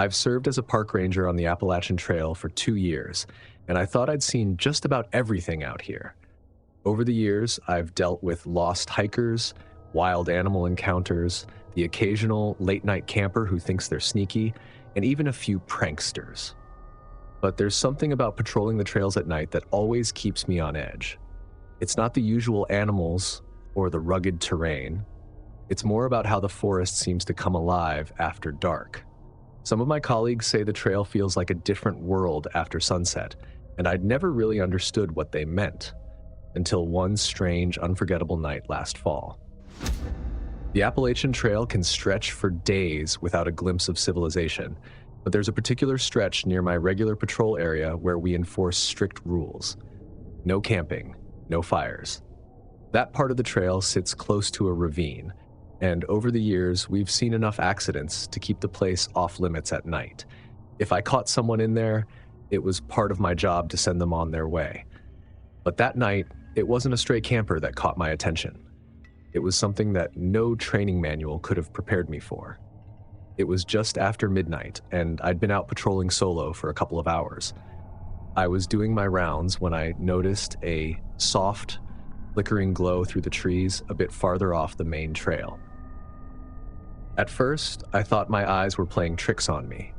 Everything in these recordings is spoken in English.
I've served as a park ranger on the Appalachian Trail for 2 years, and I thought I'd seen just about everything out here. Over the years, I've dealt with lost hikers, wild animal encounters, the occasional late-night camper who thinks they're sneaky, and even a few pranksters. But there's something about patrolling the trails at night that always keeps me on edge. It's not the usual animals or the rugged terrain. It's more about how the forest seems to come alive after dark. Some of my colleagues say the trail feels like a different world after sunset, and I'd never really understood what they meant until one strange, unforgettable night last fall. The Appalachian Trail can stretch for days without a glimpse of civilization, but there's a particular stretch near my regular patrol area where we enforce strict rules. No camping, no fires. That part of the trail sits close to a ravine, and over the years, we've seen enough accidents to keep the place off limits at night. If I caught someone in there, it was part of my job to send them on their way. But that night, it wasn't a stray camper that caught my attention. It was something that no training manual could have prepared me for. It was just after midnight, and I'd been out patrolling solo for a couple of hours. I was doing my rounds when I noticed a soft, flickering glow through the trees a bit farther off the main trail. At first, I thought my eyes were playing tricks on me.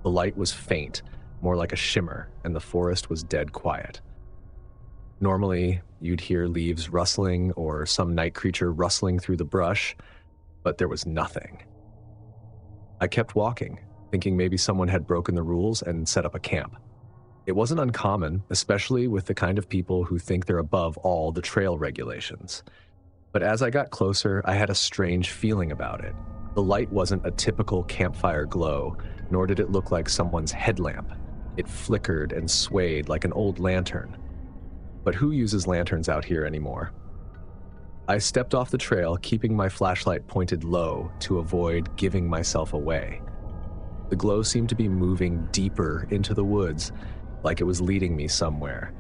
The light was faint, more like a shimmer, and the forest was dead quiet. Normally, you'd hear leaves rustling or some night creature rustling through the brush, but there was nothing. I kept walking, thinking maybe someone had broken the rules and set up a camp. It wasn't uncommon, especially with the kind of people who think they're above all the trail regulations. But as I got closer, I had a strange feeling about it. The light wasn't a typical campfire glow, nor did it look like someone's headlamp. It flickered and swayed like an old lantern. But who uses lanterns out here anymore? I stepped off the trail, keeping my flashlight pointed low to avoid giving myself away. The glow seemed to be moving deeper into the woods, like it was leading me somewhere,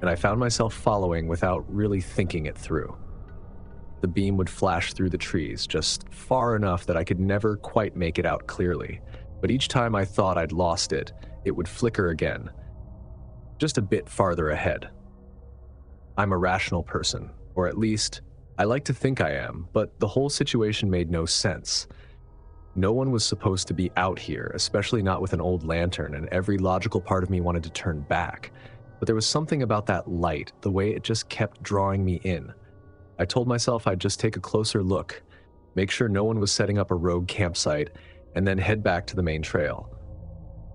and I found myself following without really thinking it through. The beam would flash through the trees, just far enough that I could never quite make it out clearly, but each time I thought I'd lost it, it would flicker again, just a bit farther ahead. I'm a rational person, or at least, I like to think I am, but the whole situation made no sense. No one was supposed to be out here, especially not with an old lantern, and every logical part of me wanted to turn back. But there was something about that light, the way it just kept drawing me in. I told myself I'd just take a closer look, make sure no one was setting up a rogue campsite, and then head back to the main trail.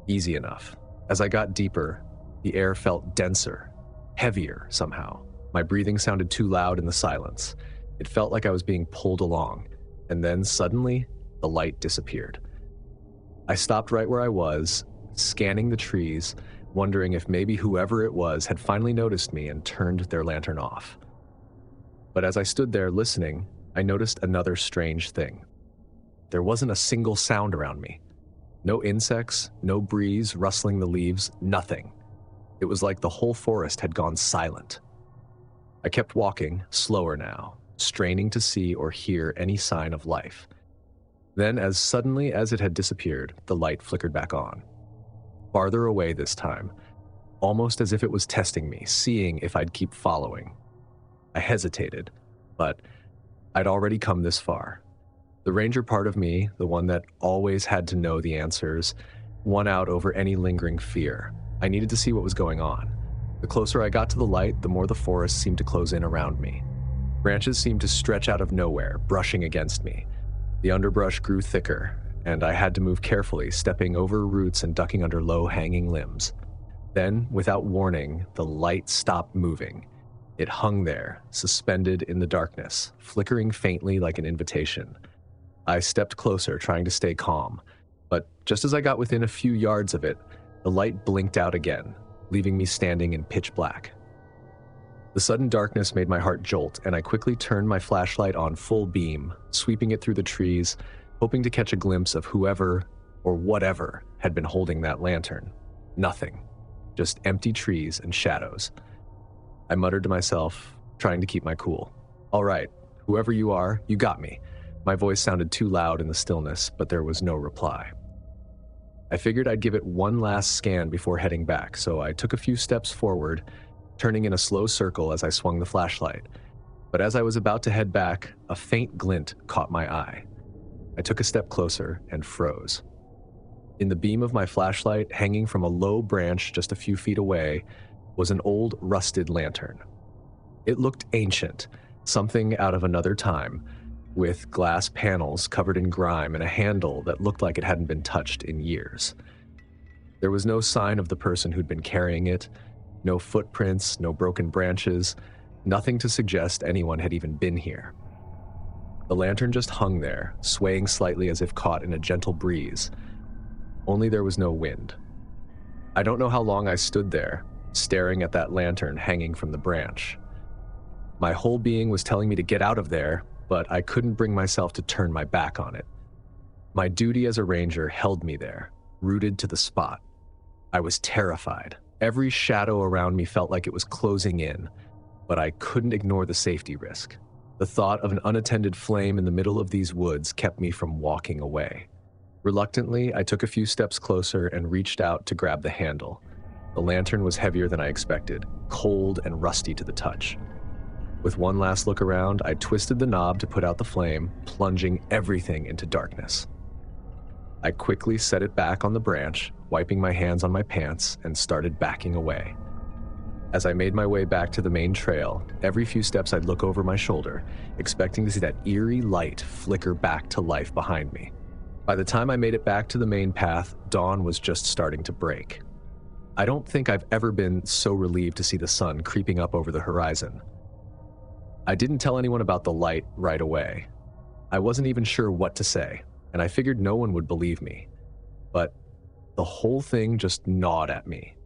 Easy enough. As I got deeper, the air felt denser, heavier somehow. My breathing sounded too loud in the silence. It felt like I was being pulled along, and then suddenly, the light disappeared. I stopped right where I was, scanning the trees, wondering if maybe whoever it was had finally noticed me and turned their lantern off. But as I stood there listening, I noticed another strange thing. There wasn't a single sound around me. No insects, no breeze rustling the leaves, nothing. It was like the whole forest had gone silent. I kept walking, slower now, straining to see or hear any sign of life. Then, as suddenly as it had disappeared, the light flickered back on. Farther away this time, almost as if it was testing me, seeing if I'd keep following. I hesitated, but I'd already come this far. The ranger part of me, the one that always had to know the answers, won out over any lingering fear. I needed to see what was going on. The closer I got to the light, the more the forest seemed to close in around me. Branches seemed to stretch out of nowhere, brushing against me. The underbrush grew thicker, and I had to move carefully, stepping over roots and ducking under low-hanging limbs. Then, without warning, the light stopped moving. It hung there, suspended in the darkness, flickering faintly like an invitation. I stepped closer, trying to stay calm, but just as I got within a few yards of it, the light blinked out again, leaving me standing in pitch black. The sudden darkness made my heart jolt, and I quickly turned my flashlight on full beam, sweeping it through the trees, hoping to catch a glimpse of whoever or whatever had been holding that lantern. Nothing. Just empty trees and shadows. I muttered to myself, trying to keep my cool. "All right, whoever you are, you got me." My voice sounded too loud in the stillness, but there was no reply. I figured I'd give it one last scan before heading back, so I took a few steps forward, turning in a slow circle as I swung the flashlight. But as I was about to head back, a faint glint caught my eye. I took a step closer and froze. In the beam of my flashlight, hanging from a low branch just a few feet away, was an old, rusted lantern. It looked ancient, something out of another time, with glass panels covered in grime and a handle that looked like it hadn't been touched in years. There was no sign of the person who'd been carrying it, no footprints, no broken branches, nothing to suggest anyone had even been here. The lantern just hung there, swaying slightly as if caught in a gentle breeze. Only there was no wind. I don't know how long I stood there, staring at that lantern hanging from the branch. My whole being was telling me to get out of there, but I couldn't bring myself to turn my back on it. My duty as a ranger held me there, rooted to the spot. I was terrified. Every shadow around me felt like it was closing in, but I couldn't ignore the safety risk. The thought of an unattended flame in the middle of these woods kept me from walking away. Reluctantly, I took a few steps closer and reached out to grab the handle. The lantern was heavier than I expected, cold and rusty to the touch. With one last look around, I twisted the knob to put out the flame, plunging everything into darkness. I quickly set it back on the branch, wiping my hands on my pants, and started backing away. As I made my way back to the main trail, every few steps I'd look over my shoulder, expecting to see that eerie light flicker back to life behind me. By the time I made it back to the main path, dawn was just starting to break. I don't think I've ever been so relieved to see the sun creeping up over the horizon. I didn't tell anyone about the light right away. I wasn't even sure what to say, and I figured no one would believe me. But the whole thing just gnawed at me.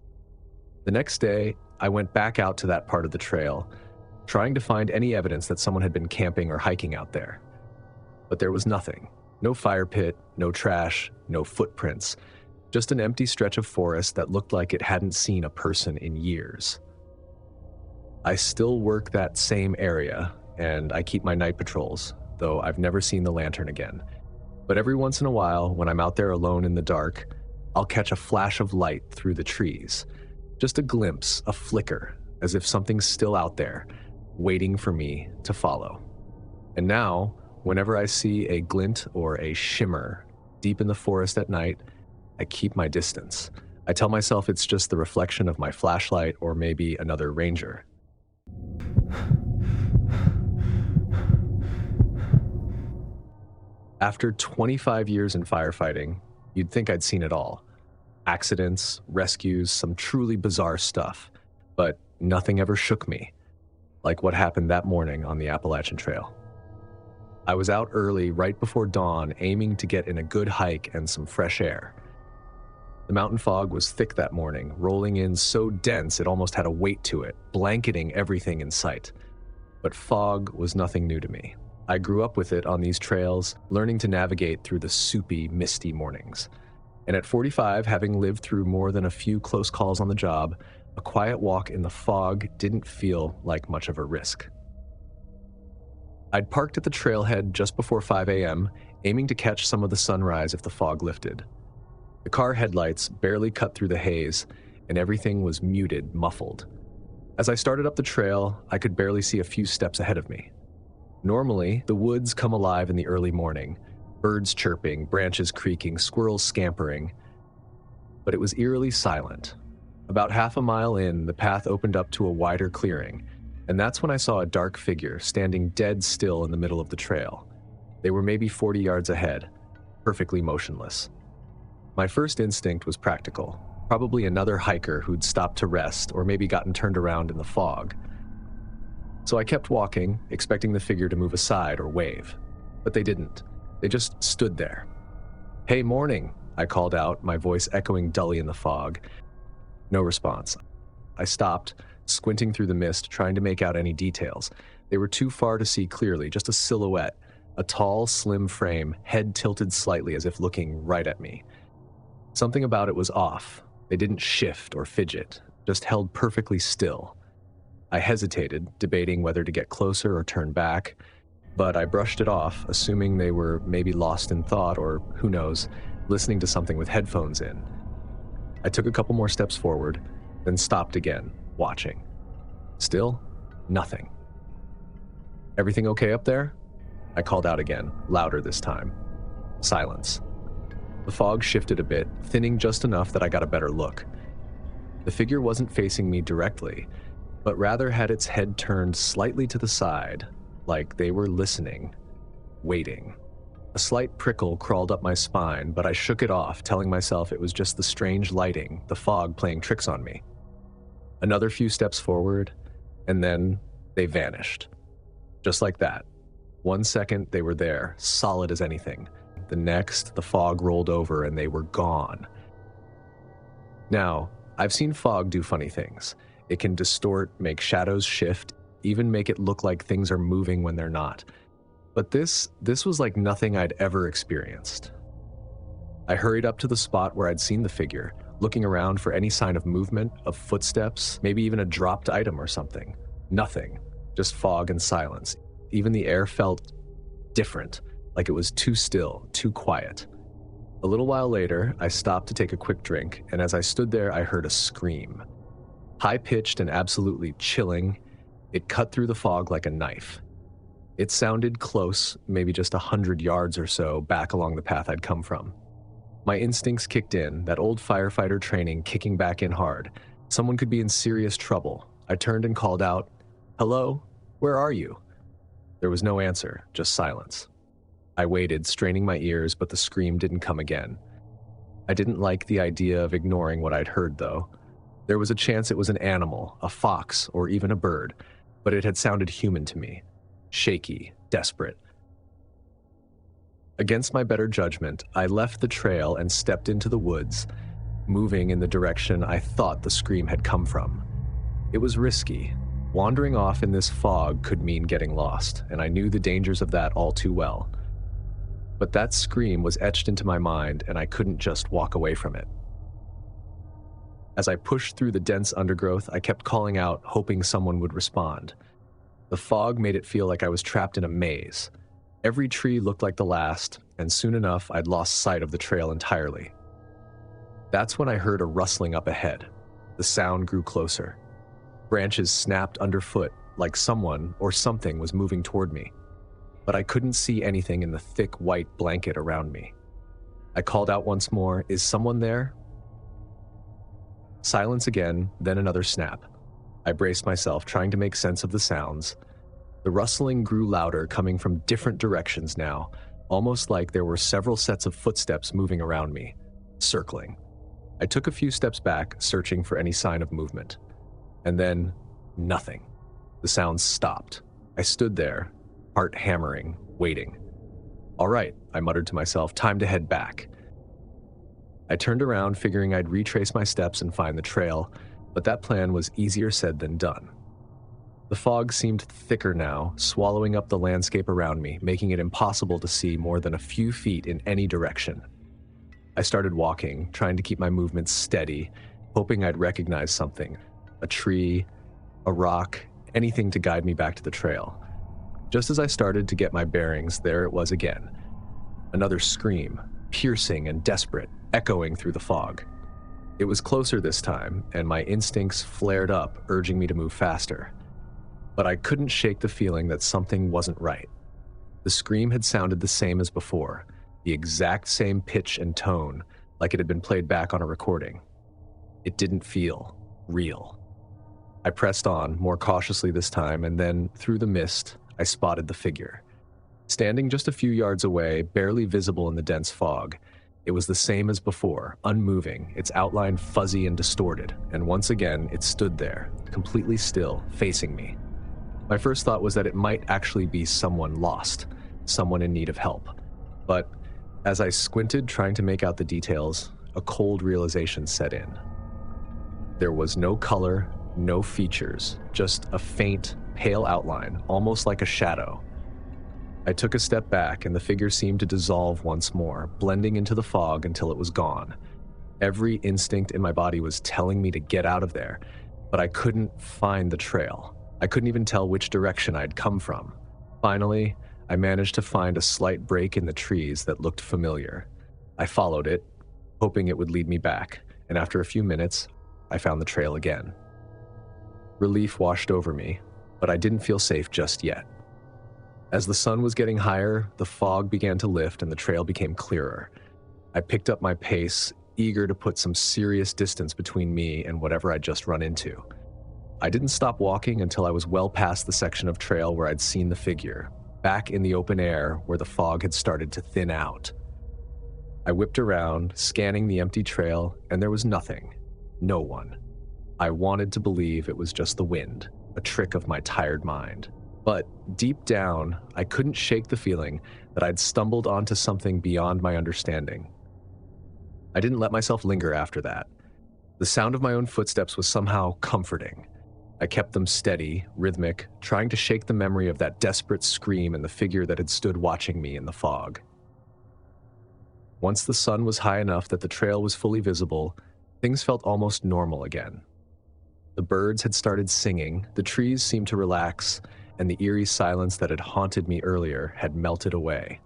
The next day, I went back out to that part of the trail, trying to find any evidence that someone had been camping or hiking out there. But there was nothing. No fire pit, no trash, no footprints. Just an empty stretch of forest that looked like it hadn't seen a person in years. I still work that same area, and I keep my night patrols, though I've never seen the lantern again. But every once in a while, when I'm out there alone in the dark, I'll catch a flash of light through the trees. Just a glimpse, a flicker, as if something's still out there, waiting for me to follow. And now, whenever I see a glint or a shimmer deep in the forest at night, I keep my distance. I tell myself it's just the reflection of my flashlight or maybe another ranger. After 25 years in firefighting, you'd think I'd seen it all. Accidents, rescues, some truly bizarre stuff. But nothing ever shook me, like what happened that morning on the Appalachian Trail. I was out early, right before dawn, aiming to get in a good hike and some fresh air. The mountain fog was thick that morning, rolling in so dense it almost had a weight to it, blanketing everything in sight. But fog was nothing new to me. I grew up with it on these trails, learning to navigate through the soupy, misty mornings. And at 45, having lived through more than a few close calls on the job, a quiet walk in the fog didn't feel like much of a risk. I'd parked at the trailhead just before 5 a.m., aiming to catch some of the sunrise if the fog lifted. The car headlights barely cut through the haze, and everything was muted, muffled. As I started up the trail, I could barely see a few steps ahead of me. Normally, the woods come alive in the early morning, birds chirping, branches creaking, squirrels scampering. But it was eerily silent. About half a mile in, the path opened up to a wider clearing, and that's when I saw a dark figure standing dead still in the middle of the trail. They were maybe 40 yards ahead, perfectly motionless. My first instinct was practical, probably another hiker who'd stopped to rest or maybe gotten turned around in the fog. So I kept walking, expecting the figure to move aside or wave. But they didn't. They just stood there. "Hey, morning," I called out, my voice echoing dully in the fog. No response. I stopped, squinting through the mist, trying to make out any details. They were too far to see clearly, just a silhouette, a tall, slim frame, head tilted slightly as if looking right at me. Something about it was off. They didn't shift or fidget, just held perfectly still. I hesitated, debating whether to get closer or turn back, but I brushed it off, assuming they were maybe lost in thought or, who knows, listening to something with headphones in. I took a couple more steps forward, then stopped again, watching. Still, nothing. "Everything okay up there?" I called out again, louder this time. Silence. The fog shifted a bit, thinning just enough that I got a better look. The figure wasn't facing me directly, but rather had its head turned slightly to the side, like they were listening, waiting. A slight prickle crawled up my spine, but I shook it off, telling myself it was just the strange lighting, the fog playing tricks on me. Another few steps forward, and then they vanished. Just like that. 1 second, they were there, solid as anything. The next, the fog rolled over and they were gone. Now, I've seen fog do funny things. It can distort, make shadows shift, even make it look like things are moving when they're not. But this was like nothing I'd ever experienced. I hurried up to the spot where I'd seen the figure, looking around for any sign of movement, of footsteps, maybe even a dropped item or something. Nothing, just fog and silence. Even the air felt different, like it was too still, too quiet. A little while later, I stopped to take a quick drink, and as I stood there, I heard a scream. High-pitched and absolutely chilling, it cut through the fog like a knife. It sounded close, maybe just 100 yards or so back along the path I'd come from. My instincts kicked in, that old firefighter training kicking back in hard. Someone could be in serious trouble. I turned and called out, "Hello? Where are you?" There was no answer, just silence. I waited, straining my ears, but the scream didn't come again. I didn't like the idea of ignoring what I'd heard, though. There was a chance it was an animal, a fox, or even a bird, but it had sounded human to me. Shaky, desperate. Against my better judgment, I left the trail and stepped into the woods, moving in the direction I thought the scream had come from. It was risky. Wandering off in this fog could mean getting lost, and I knew the dangers of that all too well. But that scream was etched into my mind, and I couldn't just walk away from it. As I pushed through the dense undergrowth, I kept calling out, hoping someone would respond. The fog made it feel like I was trapped in a maze. Every tree looked like the last, and soon enough, I'd lost sight of the trail entirely. That's when I heard a rustling up ahead. The sound grew closer. Branches snapped underfoot, like someone or something was moving toward me. But I couldn't see anything in the thick white blanket around me. I called out once more, "Is someone there?" Silence again, then another snap. I braced myself, trying to make sense of the sounds. The rustling grew louder, coming from different directions now, almost like there were several sets of footsteps moving around me, circling. I took a few steps back, searching for any sign of movement. And then, nothing. The sounds stopped. I stood there, heart hammering, waiting. "All right," I muttered to myself, "time to head back." I turned around, figuring I'd retrace my steps and find the trail, but that plan was easier said than done. The fog seemed thicker now, swallowing up the landscape around me, making it impossible to see more than a few feet in any direction. I started walking, trying to keep my movements steady, hoping I'd recognize something. A tree, a rock, anything to guide me back to the trail. Just as I started to get my bearings, there it was again. Another scream, piercing and desperate, echoing through the fog. It was closer this time, and my instincts flared up, urging me to move faster. But I couldn't shake the feeling that something wasn't right. The scream had sounded the same as before, the exact same pitch and tone, like it had been played back on a recording. It didn't feel real. I pressed on, more cautiously this time, and then, through the mist, I spotted the figure. Standing just a few yards away, barely visible in the dense fog, it was the same as before, unmoving, its outline fuzzy and distorted, and once again, it stood there, completely still, facing me. My first thought was that it might actually be someone lost, someone in need of help. But as I squinted, trying to make out the details, a cold realization set in. There was no color, no features, just a faint, pale outline, almost like a shadow. I took a step back, and the figure seemed to dissolve once more, blending into the fog until it was gone. Every instinct in my body was telling me to get out of there, but I couldn't find the trail. I couldn't even tell which direction I'd come from. Finally, I managed to find a slight break in the trees that looked familiar. I followed it, hoping it would lead me back, and after a few minutes, I found the trail again. Relief washed over me, but I didn't feel safe just yet. As the sun was getting higher, the fog began to lift and the trail became clearer. I picked up my pace, eager to put some serious distance between me and whatever I'd just run into. I didn't stop walking until I was well past the section of trail where I'd seen the figure, back in the open air where the fog had started to thin out. I whipped around, scanning the empty trail, and there was nothing. No one. I wanted to believe it was just the wind, a trick of my tired mind. But deep down, I couldn't shake the feeling that I'd stumbled onto something beyond my understanding. I didn't let myself linger after that. The sound of my own footsteps was somehow comforting. I kept them steady, rhythmic, trying to shake the memory of that desperate scream and the figure that had stood watching me in the fog. Once the sun was high enough that the trail was fully visible, things felt almost normal again. The birds had started singing, the trees seemed to relax, and the eerie silence that had haunted me earlier had melted away.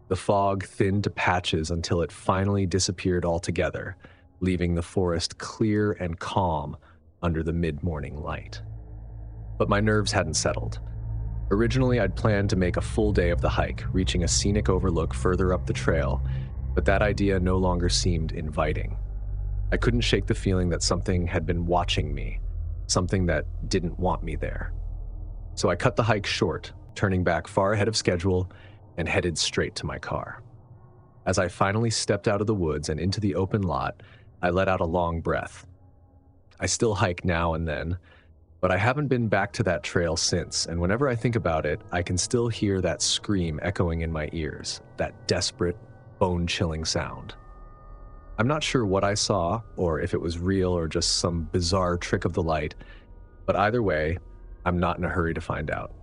The fog thinned to patches until it finally disappeared altogether, leaving the forest clear and calm under the mid-morning light. But my nerves hadn't settled. Originally, I'd planned to make a full day of the hike, reaching a scenic overlook further up the trail, but that idea no longer seemed inviting. I couldn't shake the feeling that something had been watching me, something that didn't want me there. So I cut the hike short, turning back far ahead of schedule and headed straight to my car. As I finally stepped out of the woods and into the open lot, I let out a long breath. I still hike now and then, but I haven't been back to that trail since, and whenever I think about it, I can still hear that scream echoing in my ears, that desperate, bone-chilling sound. I'm not sure what I saw, or if it was real or just some bizarre trick of the light, but either way, I'm not in a hurry to find out.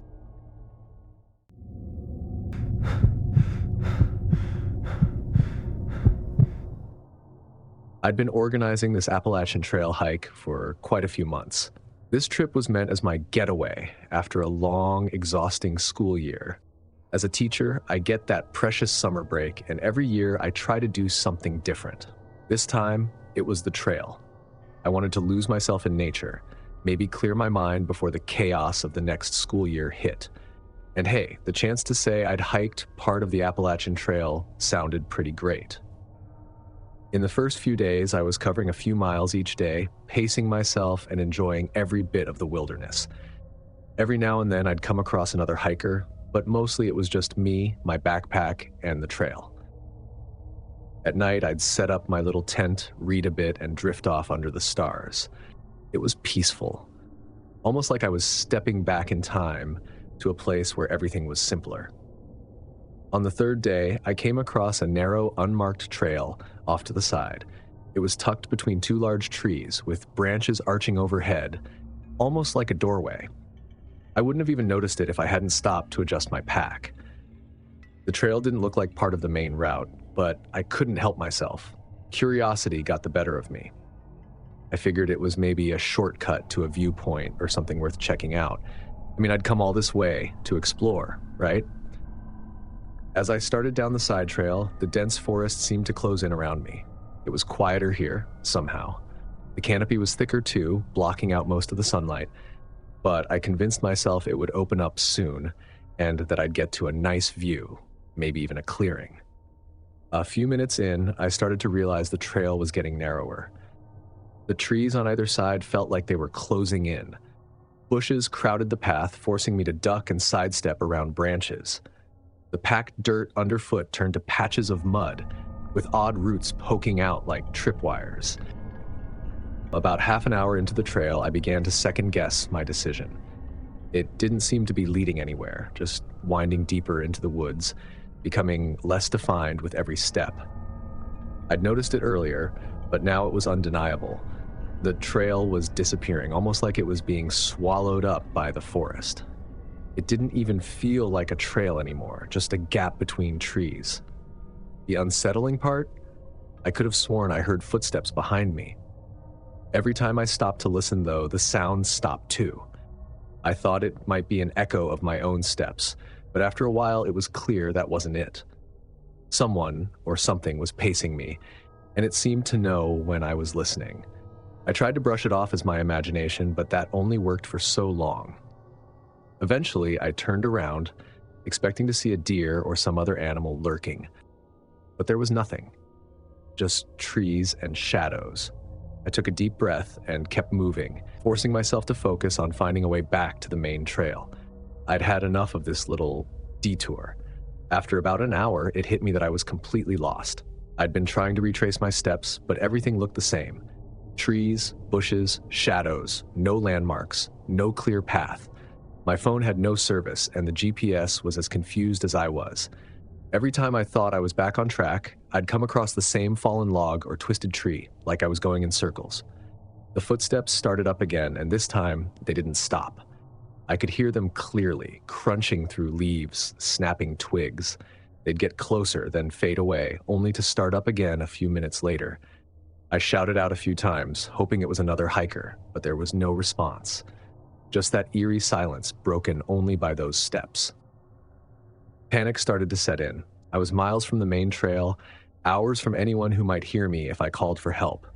I'd been organizing this Appalachian Trail hike for quite a few months. This trip was meant as my getaway after a long, exhausting school year. As a teacher, I get that precious summer break, and every year I try to do something different. This time, it was the trail. I wanted to lose myself in nature, maybe clear my mind before the chaos of the next school year hit. And hey, the chance to say I'd hiked part of the Appalachian Trail sounded pretty great. In the first few days, I was covering a few miles each day, pacing myself and enjoying every bit of the wilderness. Every now and then I'd come across another hiker, but mostly it was just me, my backpack, and the trail. At night, I'd set up my little tent, read a bit, and drift off under the stars. It was peaceful, almost like I was stepping back in time to a place where everything was simpler. On the third day, I came across a narrow, unmarked trail off to the side. It was tucked between two large trees, with branches arching overhead, almost like a doorway. I wouldn't have even noticed it if I hadn't stopped to adjust my pack. The trail didn't look like part of the main route, but I couldn't help myself. Curiosity got the better of me. I figured it was maybe a shortcut to a viewpoint or something worth checking out. I mean, I'd come all this way to explore, right? As I started down the side trail, the dense forest seemed to close in around me. It was quieter here, somehow. The canopy was thicker too, blocking out most of the sunlight, but I convinced myself it would open up soon, and that I'd get to a nice view, maybe even a clearing. A few minutes in, I started to realize the trail was getting narrower. The trees on either side felt like they were closing in. Bushes crowded the path, forcing me to duck and sidestep around branches. The packed dirt underfoot turned to patches of mud, with odd roots poking out like tripwires. About half an hour into the trail, I began to second-guess my decision. It didn't seem to be leading anywhere, just winding deeper into the woods, becoming less defined with every step. I'd noticed it earlier, but now it was undeniable. The trail was disappearing, almost like it was being swallowed up by the forest. It didn't even feel like a trail anymore, just a gap between trees. The unsettling part? I could have sworn I heard footsteps behind me. Every time I stopped to listen, though, the sound stopped too. I thought it might be an echo of my own steps, but after a while it was clear that wasn't it. Someone or something was pacing me, and it seemed to know when I was listening. I tried to brush it off as my imagination, but that only worked for so long. Eventually, I turned around, expecting to see a deer or some other animal lurking. But there was nothing, just trees and shadows. I took a deep breath and kept moving, forcing myself to focus on finding a way back to the main trail. I'd had enough of this little detour. After about an hour, it hit me that I was completely lost. I'd been trying to retrace my steps, but everything looked the same. Trees, bushes, shadows, no landmarks, no clear path. My phone had no service, and the GPS was as confused as I was. Every time I thought I was back on track, I'd come across the same fallen log or twisted tree, like I was going in circles. The footsteps started up again, and this time, they didn't stop. I could hear them clearly, crunching through leaves, snapping twigs. They'd get closer, then fade away, only to start up again a few minutes later. I shouted out a few times, hoping it was another hiker, but there was no response. Just that eerie silence, broken only by those steps. Panic started to set in. I was miles from the main trail, hours from anyone who might hear me if I called for help,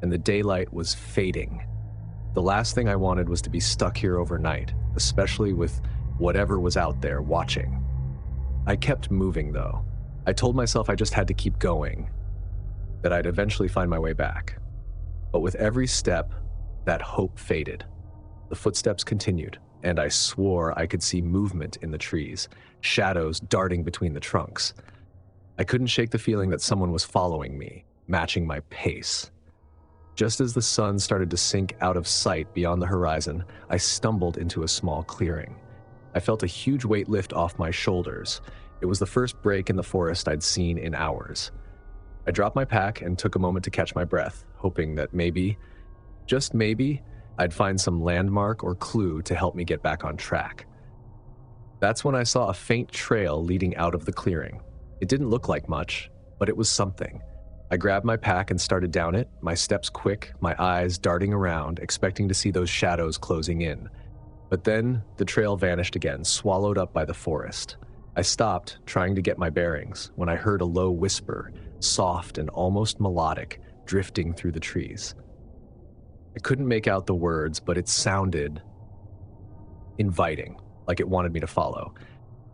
and the daylight was fading. The last thing I wanted was to be stuck here overnight, especially with whatever was out there watching. I kept moving, though. I told myself I just had to keep going, that I'd eventually find my way back. But with every step, that hope faded. The footsteps continued, and I swore I could see movement in the trees, shadows darting between the trunks. I couldn't shake the feeling that someone was following me, matching my pace. Just as the sun started to sink out of sight beyond the horizon, I stumbled into a small clearing. I felt a huge weight lift off my shoulders. It was the first break in the forest I'd seen in hours. I dropped my pack and took a moment to catch my breath, hoping that maybe, just maybe, I'd find some landmark or clue to help me get back on track. That's when I saw a faint trail leading out of the clearing. It didn't look like much, but it was something. I grabbed my pack and started down it, my steps quick, my eyes darting around, expecting to see those shadows closing in. But then the trail vanished again, swallowed up by the forest. I stopped, trying to get my bearings, when I heard a low whisper, soft and almost melodic, drifting through the trees. I couldn't make out the words, but it sounded inviting, like it wanted me to follow.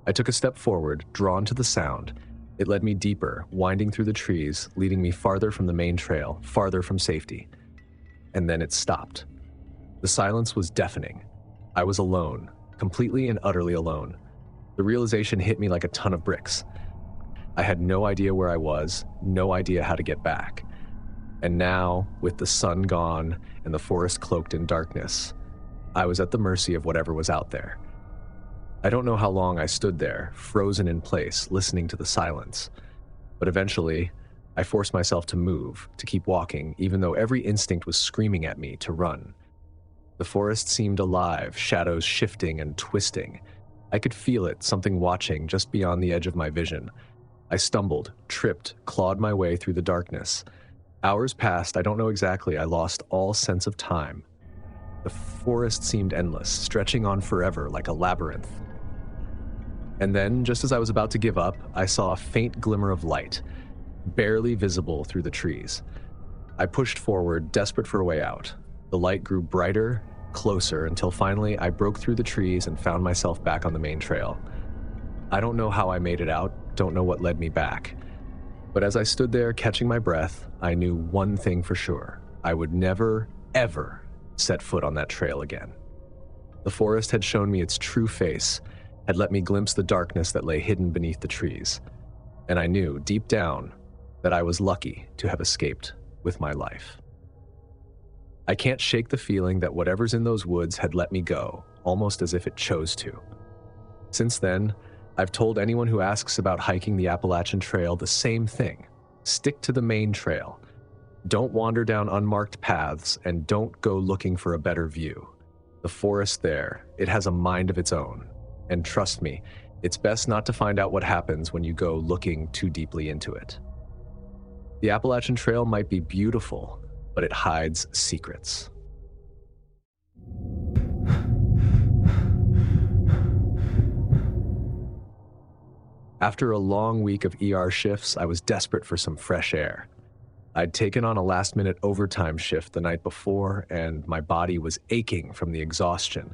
I took a step forward, drawn to the sound. It led me deeper, winding through the trees, leading me farther from the main trail, farther from safety. And then it stopped. The silence was deafening. I was alone, completely and utterly alone. The realization hit me like a ton of bricks. I had no idea where I was, no idea how to get back. And now, with the sun gone and the forest cloaked in darkness, I was at the mercy of whatever was out there. I don't know how long I stood there, frozen in place, listening to the silence. But eventually, I forced myself to move, to keep walking, even though every instinct was screaming at me to run. The forest seemed alive, shadows shifting and twisting. I could feel it, something watching just beyond the edge of my vision. I stumbled, tripped, clawed my way through the darkness. Hours passed, I don't know exactly, I lost all sense of time. The forest seemed endless, stretching on forever like a labyrinth. And then, just as I was about to give up, I saw a faint glimmer of light, barely visible through the trees. I pushed forward, desperate for a way out. The light grew brighter, closer, until finally I broke through the trees and found myself back on the main trail. I don't know how I made it out, don't know what led me back. But as I stood there catching my breath, I knew one thing for sure. I would never, ever set foot on that trail again. The forest had shown me its true face, had let me glimpse the darkness that lay hidden beneath the trees. And I knew, deep down, that I was lucky to have escaped with my life. I can't shake the feeling that whatever's in those woods had let me go, almost as if it chose to. Since then, I've told anyone who asks about hiking the Appalachian Trail the same thing. Stick to the main trail. Don't wander down unmarked paths, and don't go looking for a better view. The forest there, it has a mind of its own. And trust me, it's best not to find out what happens when you go looking too deeply into it. The Appalachian Trail might be beautiful, but it hides secrets. After a long week of ER shifts, I was desperate for some fresh air. I'd taken on a last-minute overtime shift the night before, and my body was aching from the exhaustion.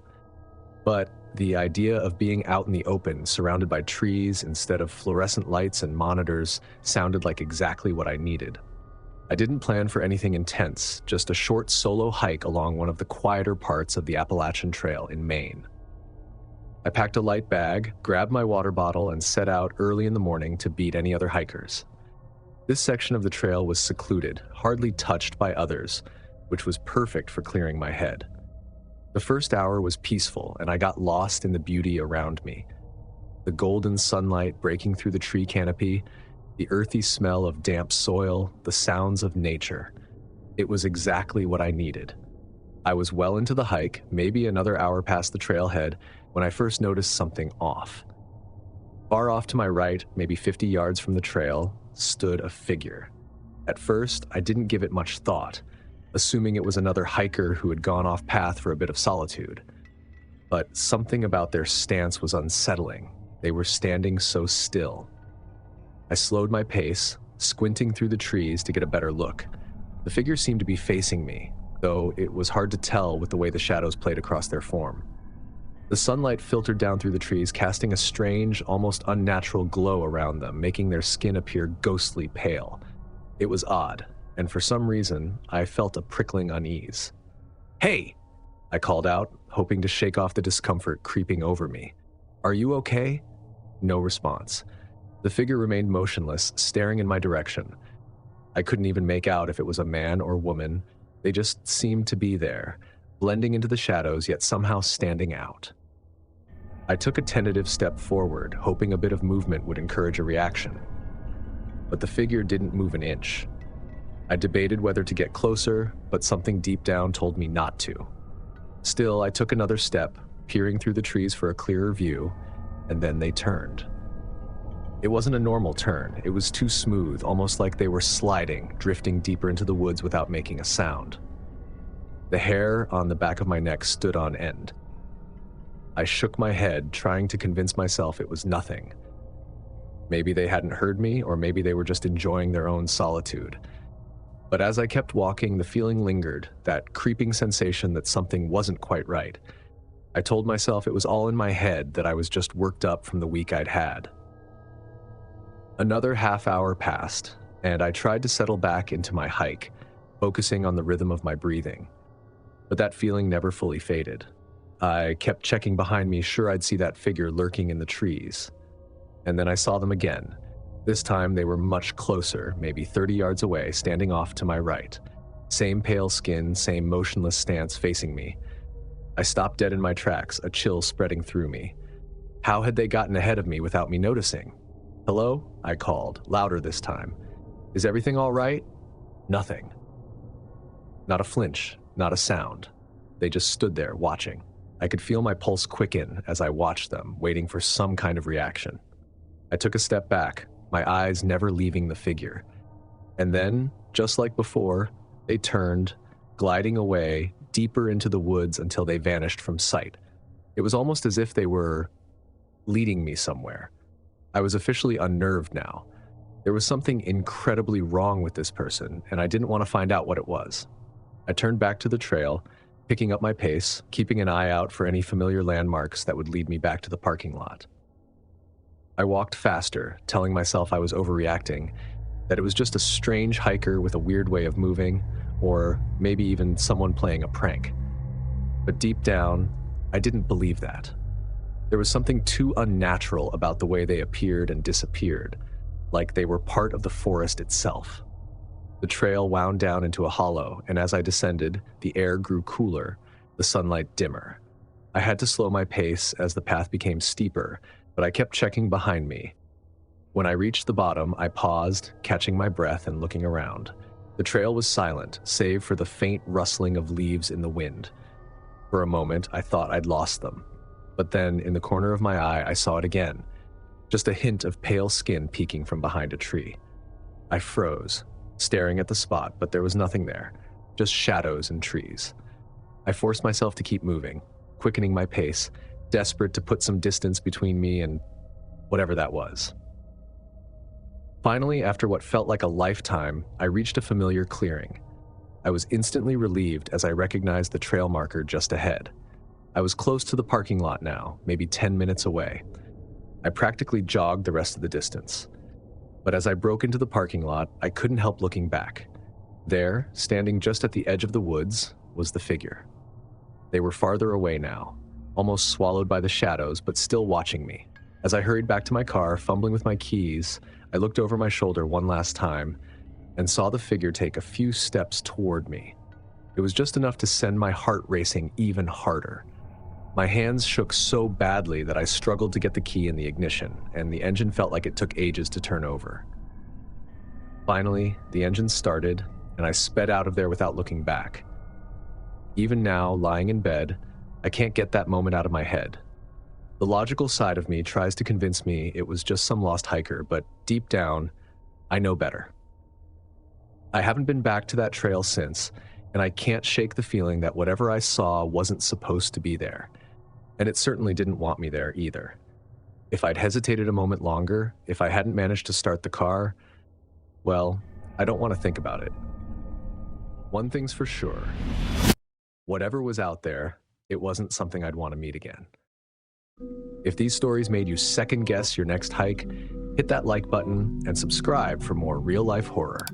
But the idea of being out in the open, surrounded by trees instead of fluorescent lights and monitors, sounded like exactly what I needed. I didn't plan for anything intense, just a short solo hike along one of the quieter parts of the Appalachian Trail in Maine. I packed a light bag, grabbed my water bottle, and set out early in the morning to beat any other hikers. This section of the trail was secluded, hardly touched by others, which was perfect for clearing my head. The first hour was peaceful, and I got lost in the beauty around me. The golden sunlight breaking through the tree canopy, the earthy smell of damp soil, the sounds of nature. It was exactly what I needed. I was well into the hike, maybe another hour past the trailhead, when I first noticed something off. Far off to my right, maybe 50 yards from the trail, stood a figure. At first, I didn't give it much thought, assuming it was another hiker who had gone off path for a bit of solitude. But something about their stance was unsettling. They were standing so still. I slowed my pace, squinting through the trees to get a better look. The figure seemed to be facing me, though it was hard to tell with the way the shadows played across their form. The sunlight filtered down through the trees, casting a strange, almost unnatural glow around them, making their skin appear ghostly pale. It was odd, and for some reason, I felt a prickling unease. "Hey!" I called out, hoping to shake off the discomfort creeping over me. "Are you okay?" No response. The figure remained motionless, staring in my direction. I couldn't even make out if it was a man or woman. They just seemed to be there, blending into the shadows, yet somehow standing out. I took a tentative step forward, hoping a bit of movement would encourage a reaction. But the figure didn't move an inch. I debated whether to get closer, but something deep down told me not to. Still, I took another step, peering through the trees for a clearer view, and then they turned. It wasn't a normal turn. It was too smooth, almost like they were sliding, drifting deeper into the woods without making a sound. The hair on the back of my neck stood on end. I shook my head, trying to convince myself it was nothing. Maybe they hadn't heard me, or maybe they were just enjoying their own solitude. But as I kept walking, the feeling lingered, that creeping sensation that something wasn't quite right. I told myself it was all in my head, that I was just worked up from the week I'd had. Another half hour passed, and I tried to settle back into my hike, focusing on the rhythm of my breathing. But that feeling never fully faded. I kept checking behind me, sure I'd see that figure lurking in the trees. And then I saw them again. This time they were much closer, maybe 30 yards away, standing off to my right. Same pale skin, same motionless stance facing me. I stopped dead in my tracks, a chill spreading through me. How had they gotten ahead of me without me noticing? "Hello?" I called, louder this time. "Is everything all right?" Nothing. Not a flinch, not a sound. They just stood there, watching. I could feel my pulse quicken as I watched them, waiting for some kind of reaction. I took a step back, my eyes never leaving the figure. And then, just like before, they turned, gliding away, deeper into the woods until they vanished from sight. It was almost as if they were leading me somewhere. I was officially unnerved now. There was something incredibly wrong with this person, and I didn't want to find out what it was. I turned back to the trail, picking up my pace, keeping an eye out for any familiar landmarks that would lead me back to the parking lot. I walked faster, telling myself I was overreacting, that it was just a strange hiker with a weird way of moving, or maybe even someone playing a prank. But deep down, I didn't believe that. There was something too unnatural about the way they appeared and disappeared, like they were part of the forest itself. The trail wound down into a hollow, and as I descended, the air grew cooler, the sunlight dimmer. I had to slow my pace as the path became steeper, but I kept checking behind me. When I reached the bottom, I paused, catching my breath and looking around. The trail was silent, save for the faint rustling of leaves in the wind. For a moment, I thought I'd lost them. But then, in the corner of my eye, I saw it again. Just a hint of pale skin peeking from behind a tree. I froze, staring at the spot, but there was nothing there, just shadows and trees. I forced myself to keep moving, quickening my pace, desperate to put some distance between me and whatever that was. Finally, after what felt like a lifetime, I reached a familiar clearing. I was instantly relieved as I recognized the trail marker just ahead. I was close to the parking lot now, maybe 10 minutes away. I practically jogged the rest of the distance. But as I broke into the parking lot, I couldn't help looking back. There, standing just at the edge of the woods, was the figure. They were farther away now, almost swallowed by the shadows, but still watching me. As I hurried back to my car, fumbling with my keys, I looked over my shoulder one last time and saw the figure take a few steps toward me. It was just enough to send my heart racing even harder. My hands shook so badly that I struggled to get the key in the ignition, and the engine felt like it took ages to turn over. Finally, the engine started, and I sped out of there without looking back. Even now, lying in bed, I can't get that moment out of my head. The logical side of me tries to convince me it was just some lost hiker, but deep down, I know better. I haven't been back to that trail since, and I can't shake the feeling that whatever I saw wasn't supposed to be there. And it certainly didn't want me there either. If I'd hesitated a moment longer, if I hadn't managed to start the car, well, I don't want to think about it. One thing's for sure. Whatever was out there, it wasn't something I'd want to meet again. If these stories made you second guess your next hike, hit that like button and subscribe for more real-life horror.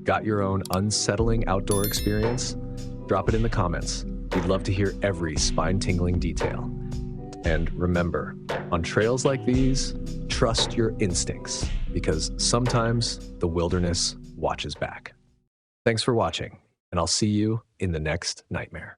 Got your own unsettling outdoor experience? Drop it in the comments. We'd love to hear every spine-tingling detail. And remember, on trails like these, trust your instincts, because sometimes the wilderness watches back. Thanks for watching, and I'll see you in the next nightmare.